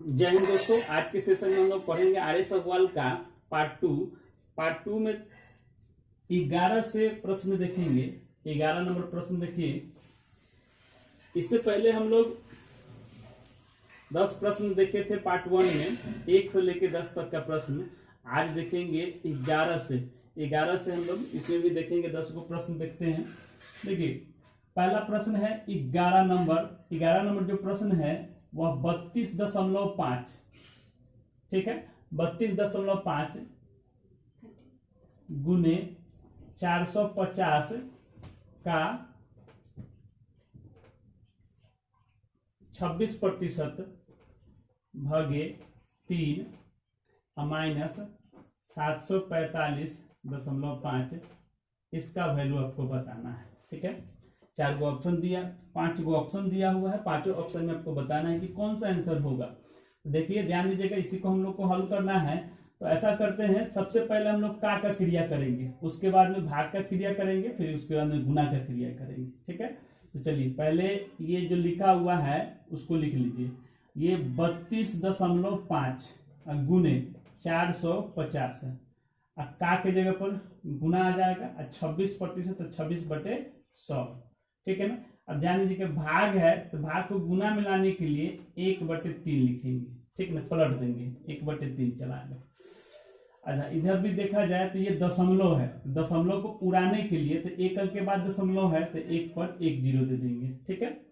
जय हिंद दोस्तों। आज के सेशन में हम लोग पढ़ेंगे आर्य सवाल का पार्ट टू में 11 से प्रश्न देखेंगे। 11 नंबर प्रश्न देखिए। इससे पहले हम लोग 10 प्रश्न देखे थे पार्ट 1 में, 1 से लेकर 10 तक का प्रश्न। आज देखेंगे 11 से हम लोग इसमें भी देखेंगे 10 को प्रश्न देखते हैं। देखिए पहला प्रश्न है 11 नंबर जो प्रश्न है वह 32.5, ठीक है, 32.5 गुने 450 का 26% भागे 3 माइनस 745.5 इसका वैल्यू आपको बताना है। ठीक है, 4 गो ऑप्शन दिया, 5 गो ऑप्शन दिया हुआ है। 5 ऑप्शन में आपको बताना है कि कौन सा आंसर होगा। देखिए ध्यान दीजिएगा, इसी को हम लोग को हल करना है। तो ऐसा करते हैं, सबसे पहले हम लोग का क्रिया करेंगे, उसके बाद में भाग का क्रिया करेंगे, फिर उसके बाद में गुना का क्रिया करेंगे। ठीक है, तो चलिए पहले ये जो लिखा हुआ है उसको लिख लीजिए। ये 32.5 गुने 450 है, का के जगह पर गुना आ जाएगा, 26% तो 26/100। ठीक है ना। अब ध्यान दीजिए कि भाग है तो भाग को गुना में लाने के लिए 1/3 लिखेंगे। ठीक ना, पलट देंगे, 1/3 चलाएंगे। अच्छा, इधर भी देखा जाए तो ये दशमलव है, दशमलव को उड़ाने के लिए तो 1 अंक के बाद दशमलव है तो 1 पर 1 0 दे देंगे। ठीक है,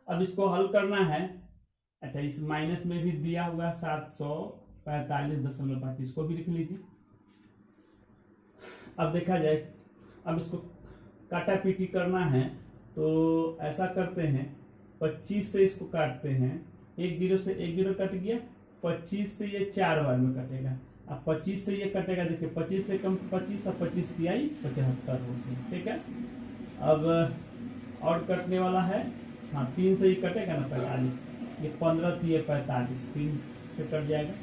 अब इसको हल करना है। अच्छा, इस माइनस में भी दिया हुआ 745.5, इसको भी लिख लीजिए। अब देखा जाए, अब इसको काटा पीटी करना है तो ऐसा करते हैं, 25 से इसको काटते हैं, 1 0 से 1 0 कट गया, 25 से ये 4 बार में कटेगा। अब 25 से ये कटेगा, देखिए 25 से कम 25 और 25 तिहाई 75 होगी। ठीक है, अब और कटने वाला है, हाँ 3 से ही कटेगा ना 45, ये 15 तिहाई 45, 3 से कट जाएगा।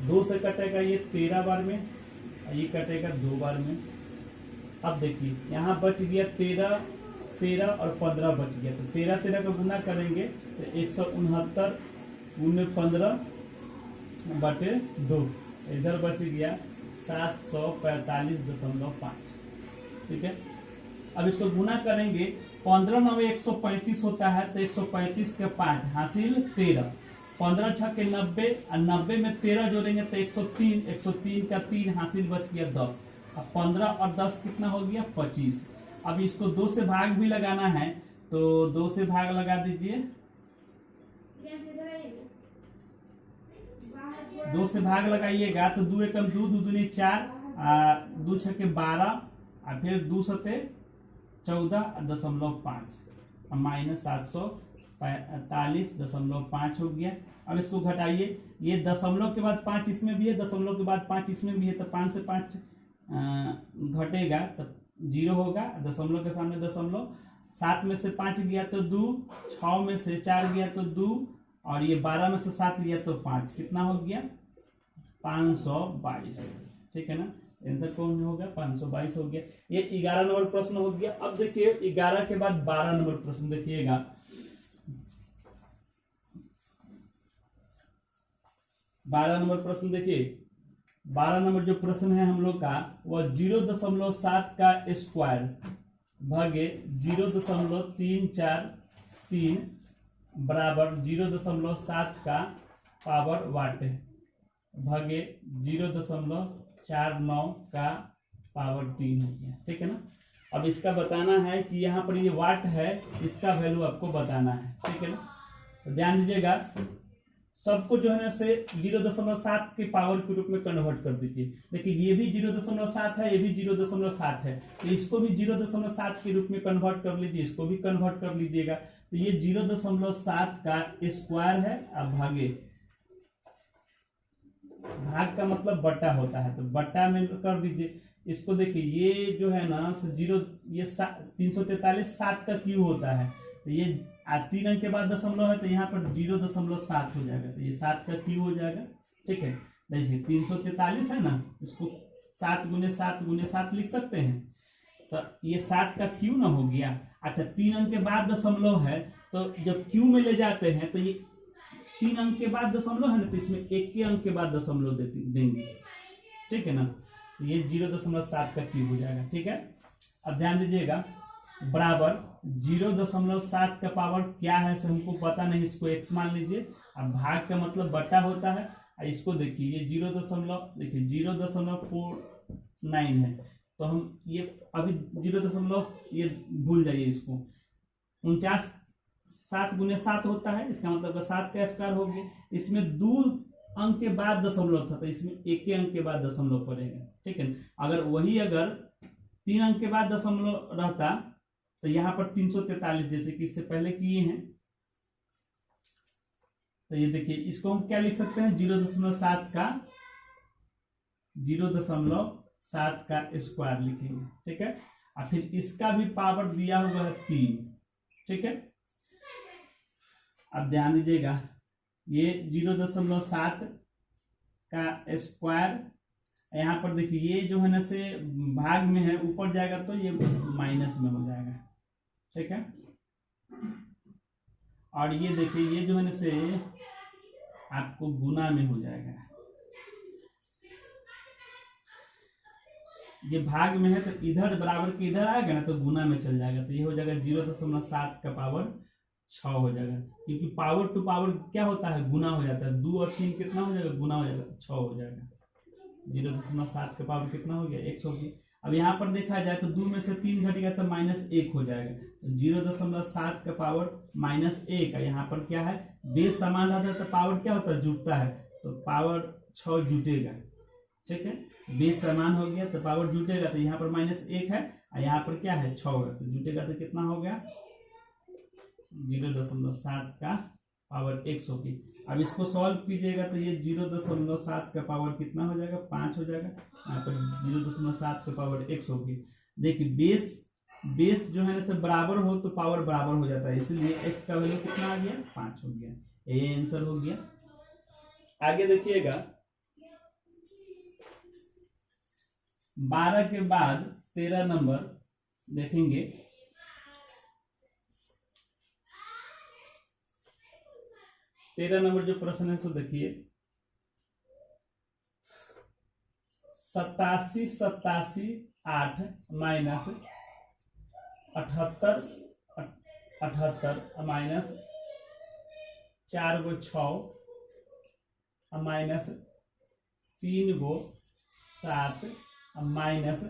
2 से कटेगा ये 13 बार में, ये कटेगा 2 बार में। अब देखिए यहाँ बच गया 13 और 15 बच गया, तो 13 का गुना करेंगे तो 169 गुने 15/2, इधर बच गया 745.5। ठीक है, अब इसको गुना करेंगे, 15 9 135 होता है, तो 135 के 5 हासिल 13, 15 6 के 90 और 90 में 13 जोड़ेंगे तो 103, 103 का 3 हासिल बच गया 10। अब 15 और 10 कितना हो गया 25। अब इसको 2 से भाग भी लगाना है तो 2 से भाग लगा दीजिए, 2 से भाग लगाइएगा तो 2 एकम 2, 2 दूनी 4, 2 छके 12 और फिर 2 सते 14.5 माइनस 745.5 हो गया। अब इसको घटाइए, ये दशमलव के बाद 5 इसमें भी है, दशमलव के बाद 5 इसमें भी है, तो 5 से 5 घटेगा तो 0 होगा, दशमलव के सामने दशमलव। 7 में से 5 गया तो 2, 6 में से 4 गया तो 2, और ये 12 में से 7 गया तो 5, कितना हो गया 522। ठीक है ना, आंसर कौन होगा 522 हो गया। ये 11 नंबर प्रश्न हो गया। अब देखिए 11 के बाद 12 नंबर प्रश्न देखिएगा। 12 नंबर प्रश्न देखिए, 12 नंबर जो प्रश्न है हम लोग का वह 0.7 का स्क्वायर भागे 0.343 बराबर 0.7 का पावर वाट भागे 0.49 का पावर 3 हो गया। ठीक है ना। अब इसका बताना है कि यहाँ पर ये वाट है, इसका वैल्यू आपको बताना है। ठीक है ना, तो ध्यान दीजिएगा, सबको जो है ना से 0.7 के पावर के रूप में कन्वर्ट कर दीजिए। देखिए ये भी 0.7 है, ये भी 0.7 है, तो इसको भी 0.7 के रूप में कन्वर्ट कर लीजिए, इसको भी कन्वर्ट कर लीजिएगा। तो ये 0.7 का स्क्वायर है। अब भाग का मतलब बट्टा होता है, तो बट्टा में कर दीजिए इसको। देखिए ये जो है ना 0, ये 343 7 का क्यू होता है, तो ये 3 अंक के बाद दशमलव है तो यहाँ पर 0.7 हो जाएगा, तो ये 7 का क्यू हो जाएगा। ठीक है, देखिए 343 है ना, इसको 7 गुने 7 गुने 7 लिख सकते हैं, तो ये 7 का क्यू ना हो गया। अच्छा 3 अंक के बाद दशमलव है, तो जब क्यू में ले जाते हैं तो ये 3 अंक के बाद दशमलव है ना, तो इसमें 1 के अंक के बाद दशमलव देंगे, ठीक है ना। तो ये 0.7 का क्यूब हो जाएगा, ठीक है। अब ध्यान दीजिएगा, बराबर 0.7 का पावर क्या है से हमको पता नहीं, इसको x मान लीजिए। अब भाग का मतलब बट्टा होता है, और इसको देखिए ये 0.49 है, तो हम ये अभी 0. ये भूल जाइए इसको। 49 7 गुने 7 होता है, इसका मतलब 7 का स्क्वायर हो गया। इसमें 2 अंक के बाद दशमलव था, तो इसमें 1 के अंक के बाद दशमलव पड़ेगा, ठीक है। अगर 3 अंक के बाद दशमलव रहता तो यहाँ पर 343 जैसे कि इससे पहले किए हैं। तो ये देखिए, इसको हम क्या लिख सकते हैं, 0.7 का स्क्वायर लिखेंगे, ठीक है। और फिर इसका भी पावर दिया हुआ है 3, ठीक है। अब ध्यान दीजिएगा, ये 0.7 का स्क्वायर, यहाँ पर देखिए ये जो है ना से भाग में है, ऊपर जाएगा तो ये माइनस में हो जाएगा, ठीक है। और ये देखिए ये जो है ना से आपको गुना में हो जाएगा, ये भाग में है तो इधर बराबर के इधर आएगा ना, तो गुना में चल जाएगा, तो ये हो जाएगा 0.7 का पावर 6 हो जाएगा, क्योंकि पावर टू पावर क्या होता है, गुना हो जाता है। 2 और 3 कितना हो जाएगा, गुना हो जाएगा, तो 6 हो जाएगा। 0.7 का पावर कितना हो गया, 100 की। अब यहाँ पर देखा जाए तो 2 में से 3 घट गया तो -1 हो जाएगा, तो 0.7 का पावर -1 है। यहाँ पर क्या है, बेस समान रहता है तो पावर क्या होता है, जुटता है, तो पावर 6 जुटेगा, ठीक है। बेस समान हो गया तो पावर जुटेगा, तो यहाँ पर -1 है और यहाँ पर क्या है 6 है, तो जुटेगा तो कितना हो गया 0.7 का पावर 100 की। अब इसको सॉल्व कीजिएगा तो ये 0.7 का पावर कितना हो जाएगा, 5 हो जाएगा। यहाँ पर 0.7 का पावर 100 की। देखिए बेस जो है ना बराबर हो तो पावर बराबर हो जाता है, इसलिए x का वैल्यू कितना आ गया, 5 हो गया। ये आंसर हो गया। आगे देखिएगा, 12 के बाद 13 नंबर देखेंगे। तेरह नंबर जो प्रश्न है सो देखिए, 87 87 8 माइनस 78 78 माइनस 4 गो 6 माइनस 3 गो 7 माइनस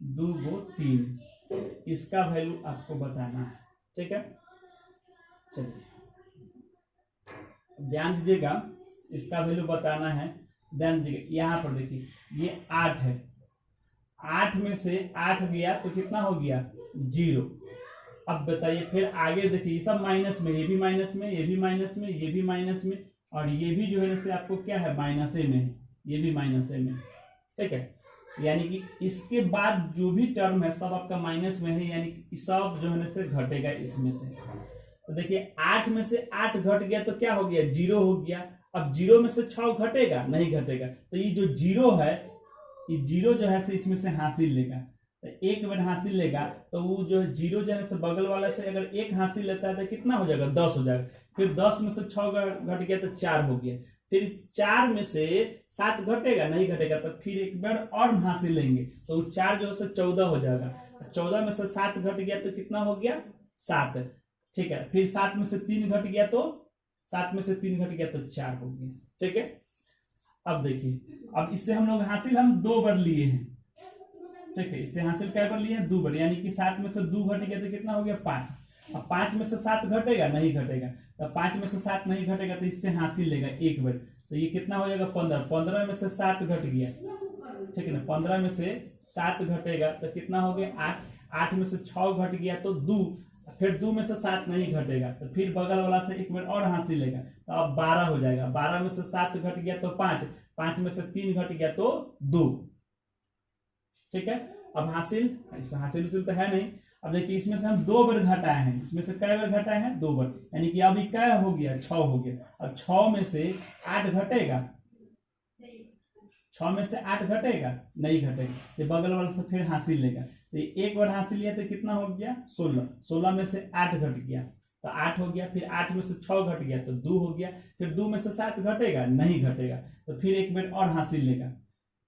2 गो 3, इसका वैल्यू आपको बताना है, ठीक है। चलिए ध्यान दीजिएगा, इसका वैल्यू बताना है। ध्यान दीजिएगा, यहाँ पर देखिए ये 8 है, 8 में से 8 गया तो कितना हो गया 0। अब बताइए फिर आगे देखिए, ये सब माइनस में, ये भी माइनस में, ये भी माइनस में, ये भी माइनस में, और ये भी जो है जैसे आपको क्या है माइनस में है, ये भी माइनस में, ठीक है। यानी कि इसके बाद जो भी टर्म है सब आपका माइनस में है, यानी कि सब जो है से घटेगा इसमें से। तो देखिए 8 में से 8 घट गया तो क्या हो गया 0 हो गया। अब 0 में से 6 घटेगा, नहीं घटेगा, तो ये जो 0 है, ये 0 जो है से इसमें से हासिल लेगा, तो एक बार हासिल लेगा तो वो जो है 0 जो है से बगल वाला से अगर 1 हासिल लेता है तो कितना हो जाएगा 10 हो जाएगा। फिर 10 में से 6 घट गया तो 4 हो गया। फिर 4 में से 7 घटेगा, नहीं घटेगा, तो फिर एक बार और हासिल लेंगे तो 4 जो है 14 हो जाएगा। 14 में से 7 घट गया तो कितना हो गया 7, ठीक है। फिर 7 में से 3 घट गया तो 7 में से 3 घट गया तो 4 हो गया, ठीक है। अब देखिए, अब इससे हम लोग हासिल हम 2 बार लिए हैं, ठीक है। इससे हासिल क्या बार लिए हैं 2 बार, यानी कि 7 में से 2 घट गया तो कितना हो गया 5। अब 5 में से 7 घटेगा, नहीं घटेगा, तो 5 में से 7 नहीं घटेगा तो इससे हासिल लेगा एक बार, तो ये कितना हो जाएगा 15। 15 में से 7 घट गया, ठीक है ना। 15 में से 7 घटेगा तो कितना हो गया 8। 8 में से 6 घट गया तो 2, फिर 2 में से 7 नहीं घटेगा तो फिर बगल वाला से एक बार और हासिल लेगा, तो अब 12 हो जाएगा। 12 में से 7 घट गया तो 5, 5 में से 3 घट गया तो 2, ठीक है। अब हासिल तो है नहीं। अब देखिए इसमें से हम 2 बार घटाए हैं, इसमें से कै बार घटाए हैं 2 बार, यानी कि अभी क्या हो गया 6 हो गया। अब 6 में से 8 घटेगा, 6 में से 8 घटेगा, नहीं घटेगा, ये बगल वाला से फिर हासिल लेगा, तो एक बार हासिल लिया तो कितना हो गया 16। 16 में से 8 घट गया, तो 8 हो गया, फिर 8 में से 6 घट गया तो 2 हो गया, फिर 2 में से 7 घटेगा, नहीं घटेगा, तो फिर एक बार और हासिल लेगा,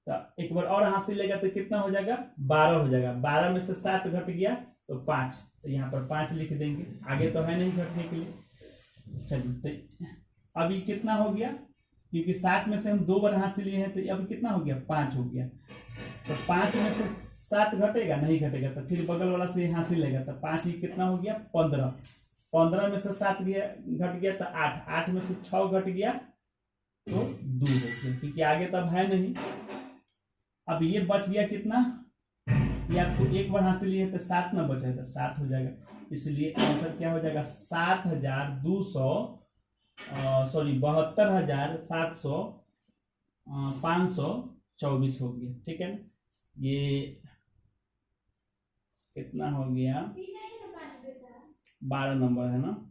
तो एक बार और हासिल लेगा तो कितना हो जाएगा 12 हो जाएगा, 12 में से 7 घट गया तो 5, तो यहाँ पर 5 लिख देंगे, आगे तो है नहीं घटने के लिए। चलिए तो अभी कितना हो गया, क्योंकि 7 में से हम 2 बार हासिल लिए हैं तो अब कितना हो गया 5 हो गया, तो 5 में से 7 घटेगा, नहीं घटेगा, तो फिर बगल वाला से हासिल लेगा, तो 5 ही कितना हो गया 15, 15 में से 7 गया घट गया तो 8, 8 में से 6 घट गया तो 2 हो गया, क्योंकि आगे तब है नहीं। अब ये बच गया कितना, ये आपको एक बार हासिल लिए तो 7 ना बचेगा, 7 हो जाएगा, इसलिए आंसर क्या हो जाएगा 72,524 हो गया। ठीक है, ये कितना हो गया 12 नंबर है ना,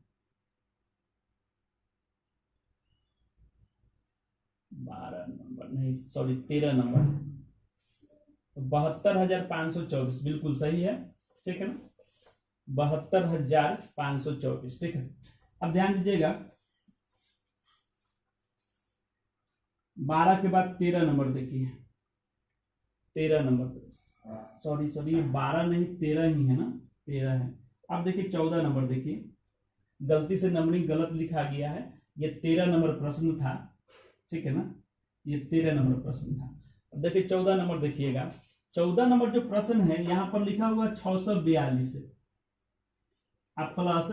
12 नंबर नहीं, सॉरी 13 नंबर, 72,524 बिल्कुल सही है। ठीक है ना, 72,524। ठीक है, अब ध्यान दीजिएगा 12 के बाद 13 नंबर देखिए, 13 नंबर, सॉरी ये 12 नहीं 13 ही है ना, 13 है। अब देखिए 14 नंबर देखिए, गलती से नंबरिंग गलत लिखा गया है, ये 13 नंबर प्रश्न था। ठीक है ना, ये 13 नंबर प्रश्न था। अब देखिए 14 नंबर देखिएगा, 14 नंबर जो प्रश्न है यहाँ पर लिखा हुआ 642 अब प्लस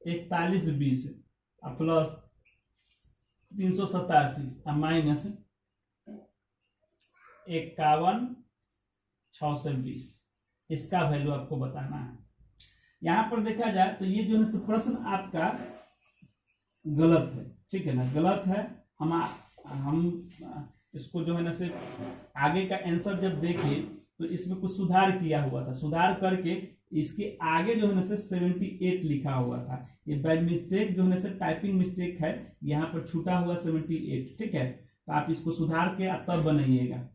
4120 अब प्लस 387 अब माइनस 51,620, इसका वैल्यू आपको बताना है। यहाँ पर देखा जाए तो ये जो है प्रश्न आपका गलत है। ठीक है ना, गलत है। हम इसको जो है ना से आगे का आंसर जब देखे तो इसमें कुछ सुधार किया हुआ था, सुधार करके इसके आगे जो है ना से 78 लिखा हुआ था। ये बाय मिस्टेक जो है ना से टाइपिंग मिस्टेक है, यहाँ पर छूटा हुआ 78। ठीक है, तो आप इसको सुधार के तब बनाइएगा।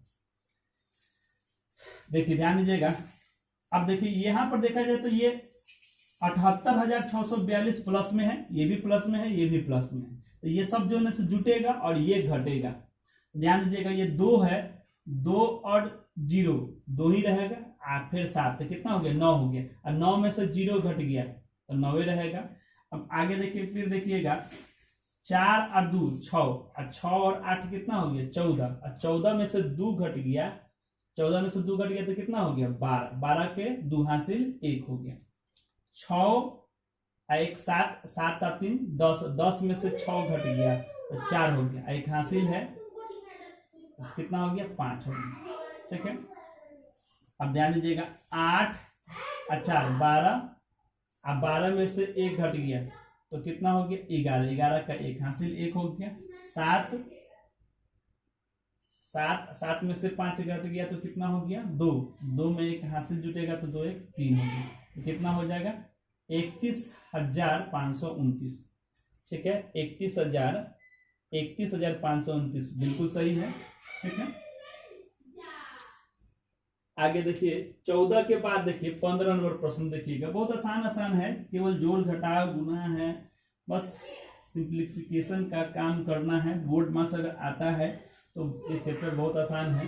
देखिए ध्यान दीजिएगा, अब देखिए यहाँ पर देखा जाए तो ये 78,642 प्लस में है, ये भी प्लस में है, ये भी प्लस में है, तो ये सब जो है ना से जुटेगा और ये घटेगा। ध्यान दीजिएगा ये 2 है, 2 और 0 2 ही रहेगा, फिर 7 तो कितना हो गया 9 हो गया, और 9 में से 0 घट गया तो 9 रहेगा। अब आगे देखिए, फिर देखिएगा 4 और 2 6 और 6 और 8 कितना हो गया 14, और 14 में से 2 घट गया, 14 में से 2 घट गया तो कितना हो गया 12, 12 के 2 हासिल 1 हो गया, 6 1 7 7 और 3 10, 10 में से 6 घट गया तो 4 हो गया, 1 हासिल है कितना हो गया 5 हो गया। ठीक है, अब ध्यान दीजिएगा 8 और 4 12, अब 12 में से 1 घट गया तो कितना हो गया 11, 11 का 1 हासिल 1 हो गया, 7 7 में से 5 घट गया तो कितना हो गया 2, 2 में 1 हासिल जुटेगा तो 2 1 3 हो गया, तो कितना हो जाएगा 31,529। ठीक है, 31,529 बिल्कुल सही है। ठीक है, आगे देखिए 14 के बाद देखिए 15 नंबर प्रश्न देखिएगा, बहुत आसान है, केवल जोड़ घटाव गुना है, बस सिंप्लीफिकेशन का काम करना है। बोर्ड मार्क्स अगर आता है तो ये चैप्टर बहुत आसान है।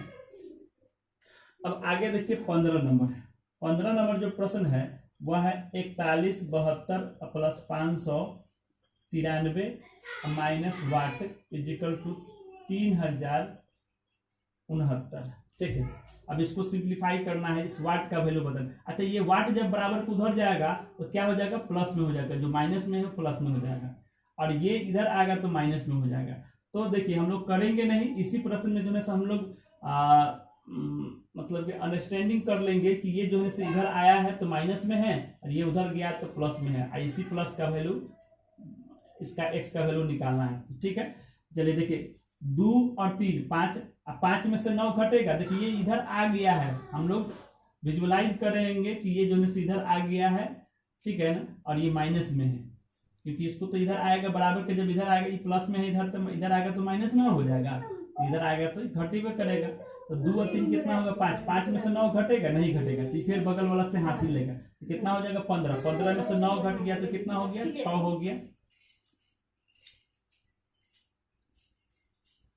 अब आगे देखिए 15 नंबर जो प्रश्न है वह है 4172 plus 593 minus what is equal to 3069। ठीक है, अब इसको सिंप्लीफाई करना है, इस वाट का वैल्यू बदल। अच्छा, ये वाट जब बराबर को उधर जाएगा तो क्या हो जाएगा प्लस में हो जाएगा, जो माइनस में है प्लस में हो जाएगा, और ये इधर आएगा तो माइनस में हो जाएगा। तो देखिए हम लोग करेंगे नहीं, इसी प्रश्न में जो है हम लोग मतलब कि अंडरस्टैंडिंग कर लेंगे कि ये जो है से इधर आया है तो माइनस में है, और ये उधर गया तो प्लस में है, इसी प्लस का वैल्यू इसका एक्स का वैल्यू निकालना है। ठीक है, चलिए देखिए 2 और 3 5 में से 9 घटेगा। देखिए ये इधर आ गया है, हम लोग विजुअलाइज करेंगे कि ये जो है से इधर आ गया है। ठीक है ना, और ये माइनस में है, क्योंकि इसको तो इधर आएगा बराबर के, जब इधर आएगा ये प्लस में है, इधर तो इधर आएगा तो माइनस में हो जाएगा, इधर आएगा तो घटेगा करेगा। तो 2 और 3 कितना होगा 5, 5 में से 9 घटेगा नहीं घटेगा, तो फिर बगल वाला से हासिल लेगा कितना हो जाएगा 15, 15 में से 9 घट गया तो कितना हो गया 6 हो गया।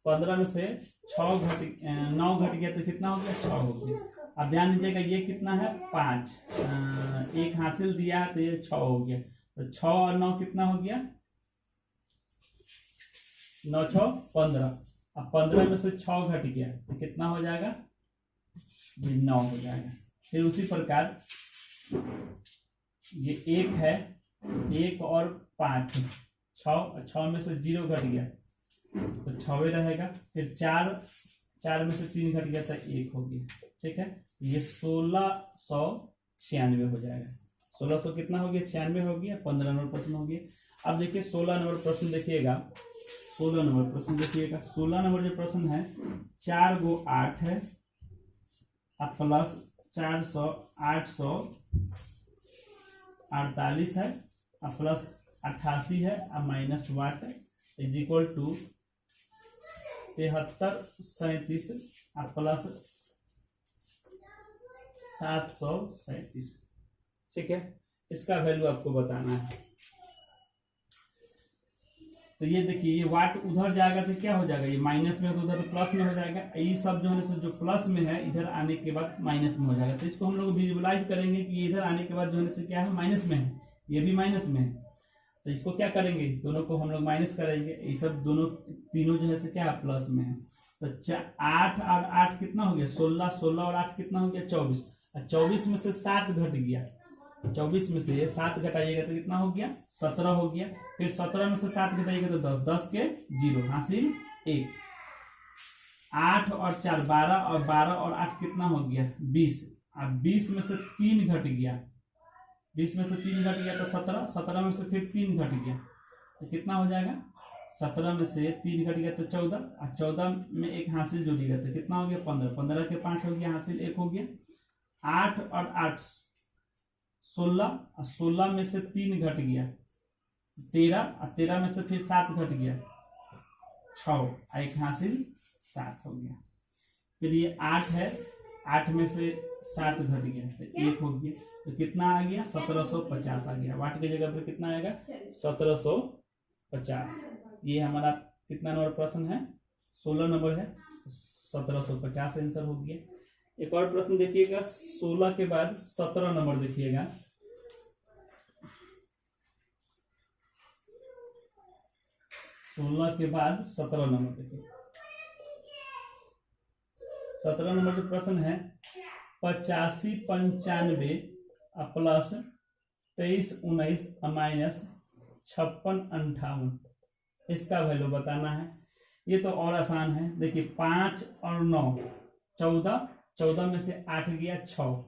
15 में से 9 घट गया तो कितना हो गया 6 हो गया। अब ध्यान दीजिएगा ये कितना है 5, एक हासिल दिया तो ये 6 हो गया, तो 6 और 9 कितना हो गया 9 6 15। अब 15 में से 6 घट गया तो कितना हो जाएगा ये 9 हो जाएगा। फिर उसी प्रकार ये 1 है, 1 और 5 6 में से 0 घट गया तो 6 रहेगा। फिर 4 में से 3 घट गया तो 1 हो गया। ठीक है, ये 1696 हो जाएगा। 1600 कितना हो गया 96 हो गया। 15 नंबर प्रश्न हो गया। अब देखिए 16 नंबर प्रश्न देखिएगा। 16 नंबर प्रश्न देखिएगा। 16 नंबर जो प्रश्न है 4 गो 8 है अब प्लस 400 848 है अब प्लस 88 है अब minus what is equal to 7337 अब प्लस 737। ठीक है, इसका वैल्यू आपको बताना है। तो ये देखिए ये वाट उधर जाएगा तो क्या हो जाएगा, ये माइनस में तो उधर तो प्लस में हो जाएगा। ये सब जो है जो प्लस में है इधर आने के बाद माइनस में हो जाएगा। तो इसको हम लोग विजुअलाइज करेंगे कि ये इधर आने के बाद जो है क्या है माइनस में है, ये भी माइनस में है। तो इसको क्या करेंगे, दोनों को हम लोग माइनस करेंगे। ये सब दोनों तीनों जो है क्या प्लस में है। तो 8 और 8 कितना हो गया 16, 16 और 8 कितना हो गया 24। 24 में से 7 घट गया, 24 में से 7 घटाइएगा तो कितना हो गया 17 हो गया। फिर 17 में से 7 घटाइएगा तो 10, 10 के 0 हासिल 1। 8 और 4 12 और 12 और 8 कितना हो गया 20। अब 20 में से 3 घट गया, 20 में से 3 घट गया तो 17, 17 में से फिर 3 घट गया तो कितना हो जाएगा 17 में से 3 घट गया तो 14, और 14 में एक हासिल जोड़िएगा तो कितना हो गया 15, 15 के 5 हो गया हासिल 1 हो गया। 8 और 8 16, और 16 में से 3 घट गया 13, और 13 में से फिर 7 घट गया 6, और एक हासिल 7 हो गया। फिर ये 8 है, 8 में से 7 घट गया तो 1 हो गया तो कितना आ गया 1750 आ गया। वाट की जगह पर कितना आएगा 1750। ये हमारा कितना नंबर प्रश्न है 16 नंबर है, 1750 आंसर हो गया। एक और प्रश्न देखिएगा 16 के बाद 17 नंबर देखिएगा। सोलह के बाद 17 नंबर देखिए। 17 नंबर जो प्रश्न है 85 95 प्लस 23 19 माइनस 56 58, इसका वैल्यू बताना है। ये तो और आसान है। देखिए 5 और 9 14, 14 में से 8 गया 6,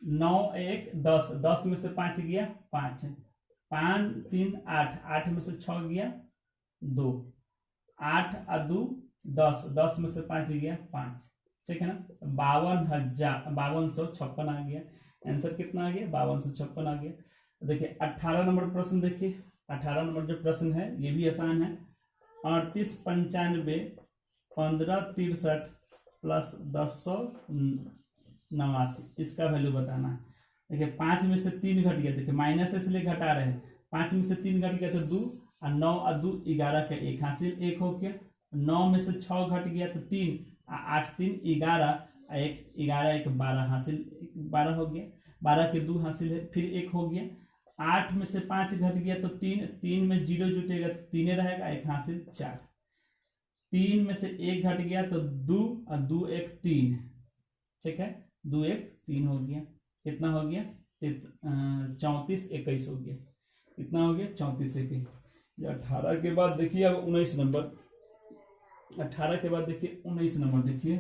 9 1 10, 10 में से 5 गया 5, 5 3 8, 8 में से 6 गया 2, 8 और 2 10, 10 में से 5 गया 5। ठीक है ना, 5256 आ गया। आंसर कितना आ गया 5256 आ गया। देखिए 18 नंबर प्रश्न देखिए। 18 नंबर जो प्रश्न है ये भी आसान है। 38 95 15 63 प्लस 1089, इसका वैल्यू बताना है। देखिए 5 में से 3 घट गया, देखिए माइनस इसलिए घटा रहे हैं। 5 में से 3 घट गया तो 2, और 9 और 2 11 का 1 हासिल 1 हो गया। 9 में से 6 घट गया तो 3, 8 3 11, 11 1 12 हासिल 12 हो गया। 12 के 2 हासिल है फिर 1 हो गया। 8 में से 5 घट गया तो 3, 3 में 0 जुटेगा तो 3 रहेगा, 1 हासिल 4। 3 में से 1 घट गया तो 2, और 2 1 3। ठीक है, 2 1 3 हो गया। कितना हो गया 34 21 हो गया। कितना हो गया 34 21। 18 के बाद देखिए अब 19 नंबर। 18 के बाद देखिए 19 नंबर देखिए।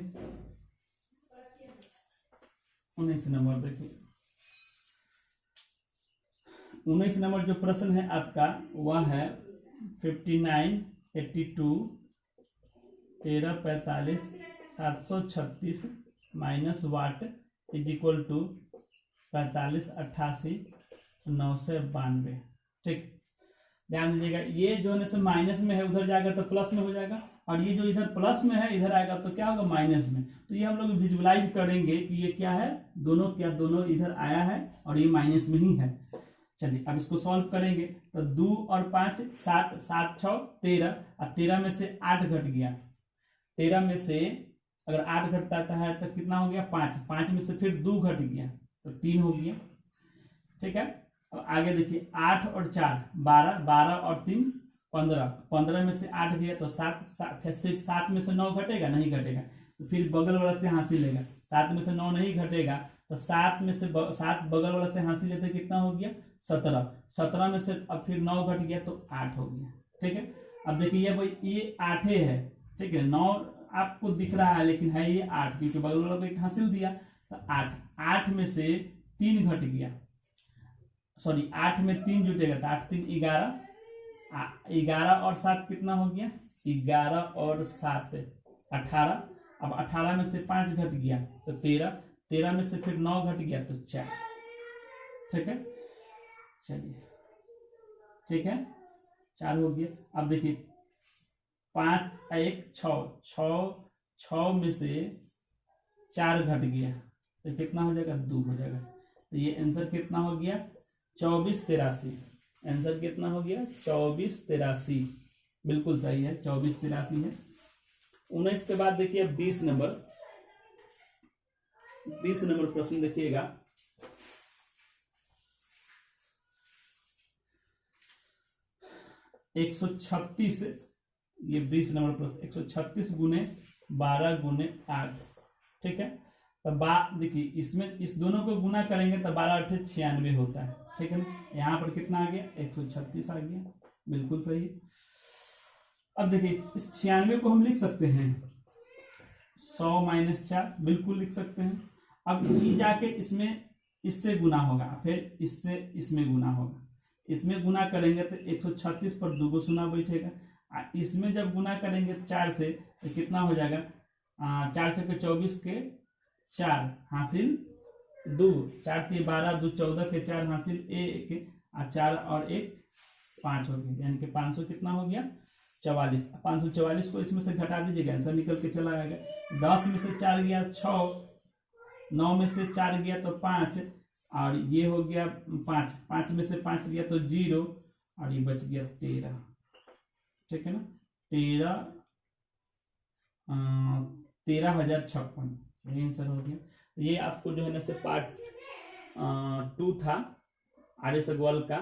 19 नंबर देखिए। 19 नंबर जो प्रश्न है आपका वह है 59 82 13 45 736 minus what is equal to 45 88 992। ठीक, ध्यान दीजिएगा, ये जो है माइनस में है उधर जाएगा तो प्लस में हो जाएगा, और ये जो इधर प्लस में है इधर आएगा तो क्या होगा माइनस में। तो ये हम लोग विजुअलाइज करेंगे कि ये क्या है, दोनों इधर आया है और ये माइनस में ही है। चलिए अब इसको सॉल्व करेंगे तो 2 और 5 7, 7 6 13, और 13 में से 8 घट गया। 13 में से अगर 8 घटता है तो कितना हो गया 5, 5 में से फिर 2 घट गया तो 3 हो गया। ठीक है, अब आगे देखिए 8 और 4 12, 12 और 3 15, 15 में से 8 गया तो 7, 7 में से 9 घटेगा, नहीं घटेगा, तो फिर बगल वाला से हासिल लेगा। 7 में से 9 नहीं घटेगा तो 7 में से 7 बगल वाला से हासिल लेते कितना हो गया 17, 17 में से अब फिर 9 घट गया तो 8 हो गया। ठीक है, अब देखिए भाई ये 8 है, ठीक है, 9 आपको दिख रहा है लेकिन है ये 8, क्योंकि बगल वाला को एक हासिल दिया तो 8, 8 में से 3 घट गया, सॉरी 8 में 3 जुटेगा तो 8 3 11, 11 और 7 कितना हो गया 11 और 7 18, अब 18 में से 5 घट गया तो 13, 13 में से फिर 9 घट गया तो 4। ठीक है, चलिए ठीक है 4 हो गया। अब देखिए 5 1 6, 6 में से 4 घट गया तो कितना हो जाएगा 2 हो जाएगा। तो ये आंसर कितना हो गया 24 83, आंसर कितना हो गया 24 83, बिल्कुल सही है 24 83 है। 19 के बाद देखिए 20 नंबर प्रश्न देखिएगा। एक 136, ये 20 नंबर प्रश्न 136 गुने 12 गुने 8। ठीक है, तो देखिए इसमें इस दोनों को गुना करेंगे तो 12 8 96 होता है। ठीक है ना, यहाँ पर कितना आ गया 136 आ गया, बिल्कुल सही। अब देखिए इस 96 को हम लिख सकते हैं 100 - 4, बिल्कुल लिख सकते हैं। अब ये जाके इसमें इससे गुना होगा, फिर इससे इसमें गुना होगा, इसमें गुना करेंगे तो 136 पर 2 शून्य बैठेगा, इसमें जब गुना करेंगे 4 से तो कितना हो जाएगा 4 से 24 के 4 हासिल 2, 4 3 12, 2 14 के 4 हासिल 1, 4 और 1 5 हो गया, यानी कि 500 कितना हो गया 44। 544 को इसमें से घटा दीजिएगा, आंसर निकल के चला आएगा। 10 में से 4 गया 6, 9 में से 4 गया तो 5, और ये हो गया 5, 5 में से 5 गया तो 0, और ये बच गया 13। ठीक है ना, 13,056 यही आंसर हो गया। ये आपको जो है ना से पार्ट 2 था आर्य सगवाल का।